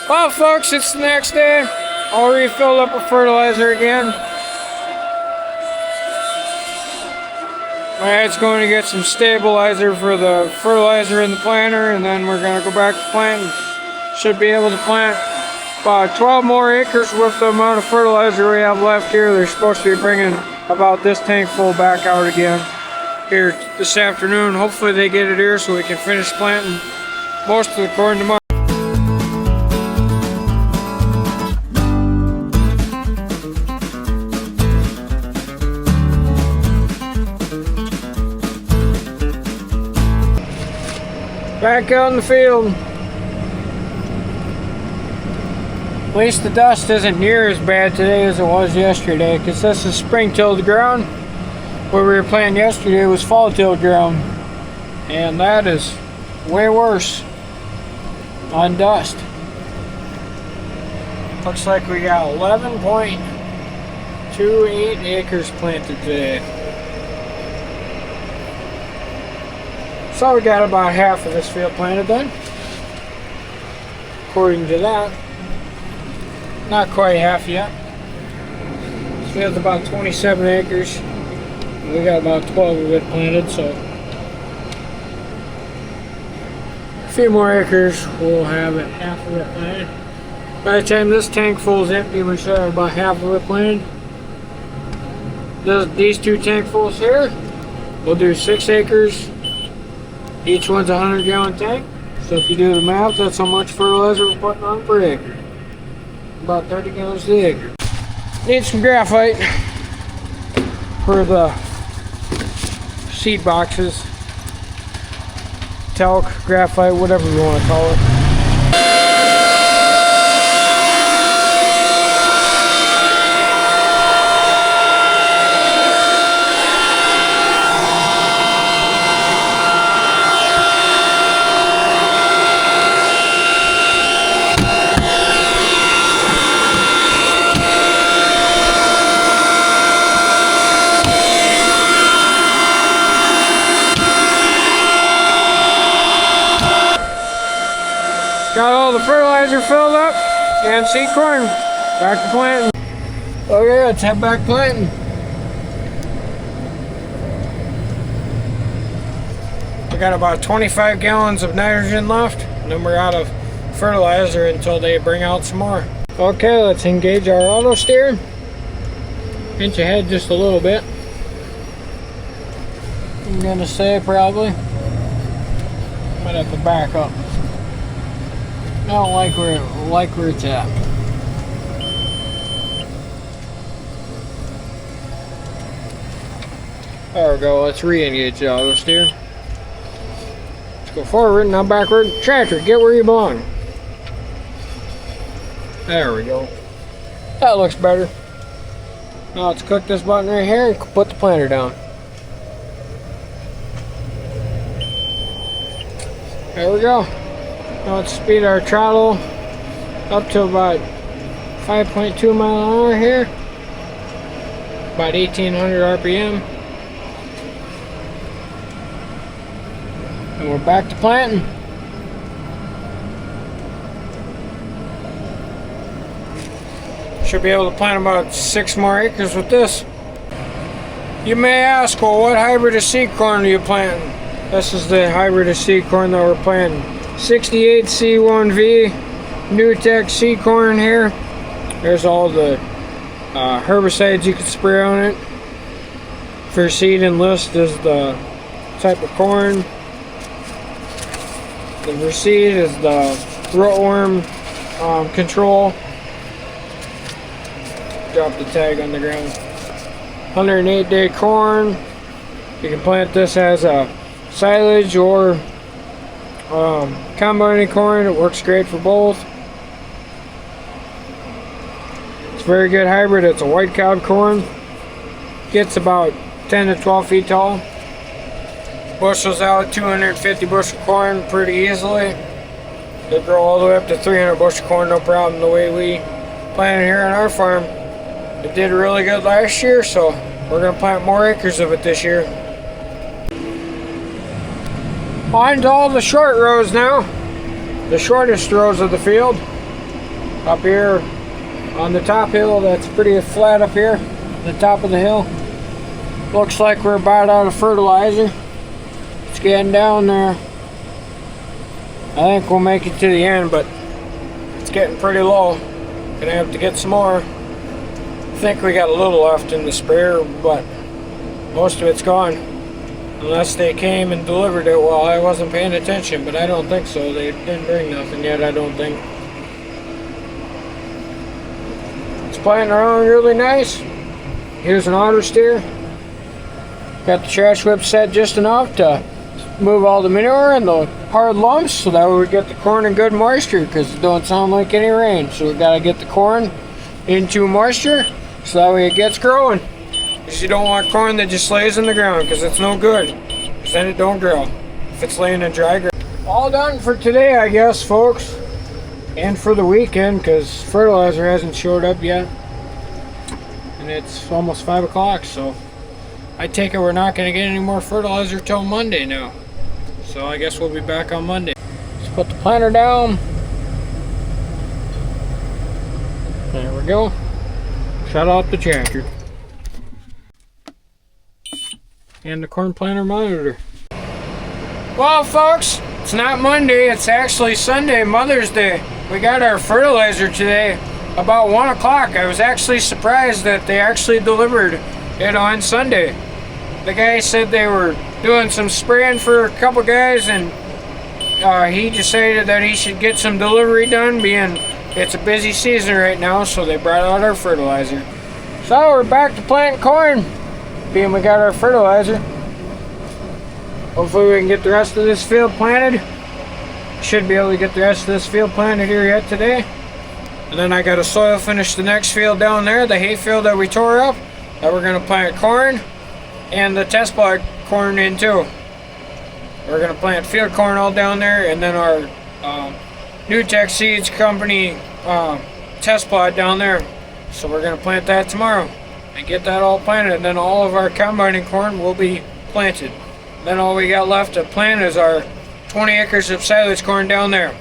Well, folks, it's the next day. I'll refill up with fertilizer again. My dad's going to get some stabilizer for the fertilizer in the planter, and then we're going to go back to planting. Should be able to plant about 12 more acres with the amount of fertilizer we have left here. They're supposed to be bringing about this tank full back out again here this afternoon. Hopefully they get it here so we can finish planting most of the corn tomorrow. Back out in the field. At least the dust isn't near as bad today as it was yesterday, because this is spring-tilled ground. Where we were planting yesterday was fall-tilled ground, and that is way worse on dust. Looks like we got 11.28 acres planted today. So we got about half of this field planted done, according to that. Not quite half yet. This field's about 27 acres. We got about 12 of it planted, so a few more acres we'll have it, half of it planted. By the time this tank full is empty, we should have about half of it planted. These two tankfuls here, we'll do 6 acres. Each one's a 100-gallon tank, so if you do the math, that's how much fertilizer we're putting on per acre. About 30 gallons to the acre. Need some graphite for the seed boxes, talc, graphite, whatever you want to call it. Got all the fertilizer filled up and seed corn. Back to planting. Okay, let's head back planting. We got about 25 gallons of nitrogen left, and then we're out of fertilizer until they bring out some more. Okay, let's engage our auto steer. Inch ahead just a little bit. I'm gonna say probably. Might have to back up. I don't like where it's at. There we go. Let's re-engage the auto steer. Let's go forward, now backward. Tractor, get where you belong. There we go. That looks better. Now let's click this button right here and put the planter down. There we go. Now let's speed our throttle up to about 5.2 mile an hour here. About 1800 RPM. And we're back to planting. Should be able to plant about 6 more acres with this. You may ask, well, what hybrid of seed corn are you planting? This is the hybrid of seed corn that we're planting. 68C1V New Tech seed corn here. There's all the herbicides you can spray on it. For seed and list is the type of corn. The for seed is the rootworm control. Drop the tag on the ground. 108-day corn. You can plant this as a silage or combining corn. It works great for both. It's a very good hybrid. It's a white cowed corn. Gets about 10 to 12 feet tall. Bushels out 250 bushel corn pretty easily. They grow all the way up to 300 bushel corn, no problem. The way we planted here on our farm, it did really good last year, so we're going to plant more acres of it this year. On to all the short rows now. The shortest rows of the field. up here on the top hill. That's pretty flat up here, the top of the hill. Looks like we're about out of fertilizer. It's getting down there. I think we'll make it to the end, but it's getting pretty low. Gonna have to get some more. I think we got a little left in the sprayer, but most of it's gone. Unless they came and delivered it while I wasn't paying attention, but I don't think so. They didn't bring nothing yet, I don't think. It's playing around really nice. Here's an auto steer. Got the trash whip set just enough to move all the manure and the hard lumps, so that way we get the corn in good moisture, because it don't sound like any rain. So we gotta get the corn into moisture so that way it gets growing. Because you don't want corn that just lays in the ground, because it's no good, because then it don't grow if it's laying in dry ground. All done for today, I guess, folks, and for the weekend, because fertilizer hasn't showed up yet, and it's almost 5 o'clock. So I take it we're not going to get any more fertilizer till Monday now. So I guess we'll be back on Monday. Let's put the planter down. There we go. Shut off the tractor. And the corn planter monitor. Well, folks, it's not Monday, it's actually Sunday, Mother's Day. We got our fertilizer today about 1 o'clock. I was actually surprised that they actually delivered it on Sunday. The guy said they were doing some spraying for a couple guys, and he decided that he should get some delivery done, being it's a busy season right now, so they brought out our fertilizer. So we're back to planting corn, being we got our fertilizer. Hopefully we can get the rest of this field planted. Should be able to get the rest of this field planted here yet today. And then I got to soil finish the next field down there, the hay field that we tore up, that we're going to plant corn and the test plot corn in too. We're going to plant field corn all down there, and then our New Tech Seeds Company test plot down there. So we're going to plant that tomorrow and get that all planted, and then all of our combining corn will be planted. Then all we got left to plant is our 20 acres of silage corn down there.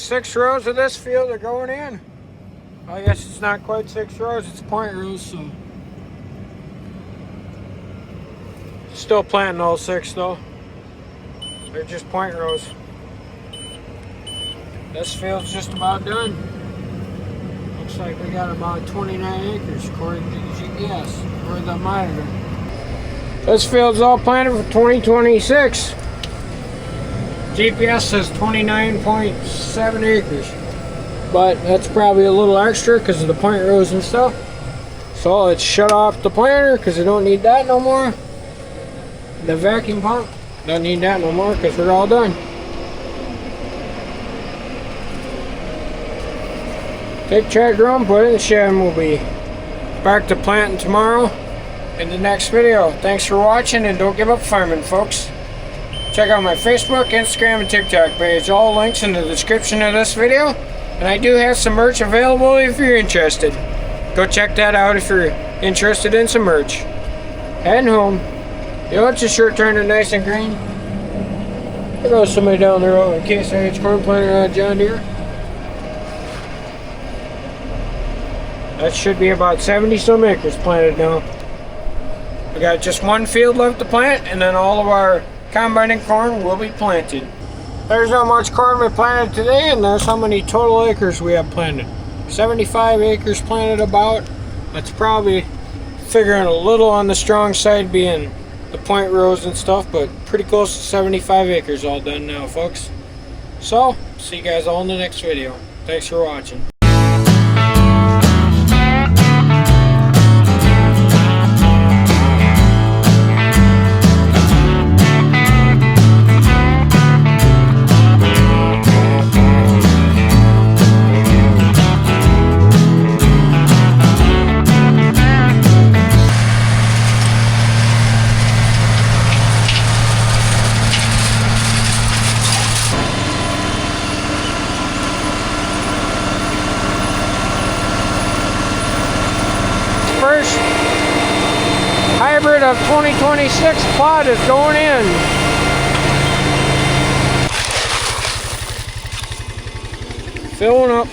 6 rows of this field are going in. I guess it's not quite 6 rows, it's point rows, so. Still planting all 6 though. They're just point rows. This field's just about done. Looks like we got about 29 acres according to the GPS, or the monitor. This field's all planted for 2026. GPS says 29.7 acres. But that's probably a little extra because of the point rows and stuff. So let's shut off the planter because we don't need that no more. The vacuum pump, don't need that no more because we're all done. Take tractor home, put it in the shed, and we'll be back to planting tomorrow in the next video. Thanks for watching, and don't give up farming, folks. Check out my Facebook, Instagram, and TikTok page. All links in the description of this video. And I do have some merch available if you're interested. Go check that out if you're interested in some merch. Heading home. You want your shirt turning nice and green? There goes somebody down the road in case I corn planter on John Deere. That should be about 70 some acres planted now. We got just one field left to plant, and then all of our combining corn will be planted. There's how much corn we planted today, and there's how many total acres we have planted. 75 acres planted about. That's probably figuring a little on the strong side being the point rows and stuff, but pretty close to 75 acres all done now, folks. So, see you guys all in the next video. Thanks for watching. First hybrid of 2026 plot is going in. Filling up.